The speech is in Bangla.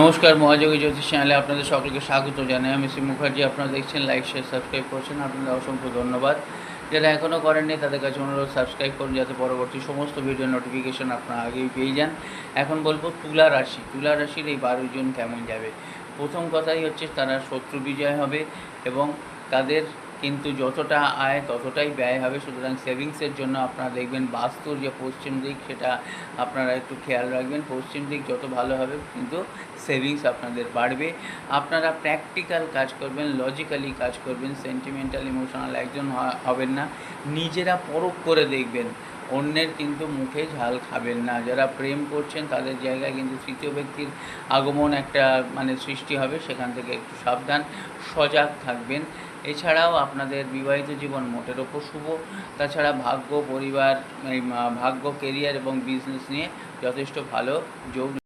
নমস্কার, মহাযোগী জ্যোতিষ চ্যানেলে আপনাদের সকলকে স্বাগত জানাই। আমি শ্রী মুখার্জি। আপনারা দেখছেন, লাইক শেয়ার সাবস্ক্রাইব করছেন, আপনাদের অসংখ্য ধন্যবাদ। যারা এখনও করেননি তাদের কাছে অনুরোধ সাবস্ক্রাইব করুন, যাতে পরবর্তী সমস্ত ভিডিও নোটিফিকেশন আপনারা আগেই পেয়ে যান। এখন বলবো তুলা রাশি। তুলা রাশির এই 12 জুন কেমন যাবে। প্রথম কথাই হচ্ছে তারা শত্রু বিজয় হবে এবং তাদের কিন্তু যতটা আয় ততটাই ব্যয় হবে। সুতরাং সেভিংসের জন্য আপনারা দেখবেন বাস্তুর যে পশ্চিম দিক সেটা আপনারা একটু খেয়াল রাখবেন। পশ্চিম দিক যত ভালো হবে কিন্তু সেভিংস আপনাদের বাড়বে। আপনারা প্র্যাকটিক্যাল কাজ করবেন, লজিক্যালি কাজ করবেন, সেন্টিমেন্টাল ইমোশনাল একজন হবেন না। নিজেরা পরখ করে দেখবেন, অন্যের কিন্তু মুখে ঝাল খাবেন না। যারা প্রেম করছেন তাদের জায়গায় কিন্তু তৃতীয় ব্যক্তির আগমন একটা সৃষ্টি হবে, সেখান থেকে একটু সাবধান, সজাগ থাকবেন। এছাড়াও আপনাদের বিবাহিত জীবন মোটের ওপর শুভ। তাছাড়া ভাগ্য, পরিবার, ভাগ্য, কেরিয়ার এবং বিজনেস নিয়ে যথেষ্ট ভালো যোগ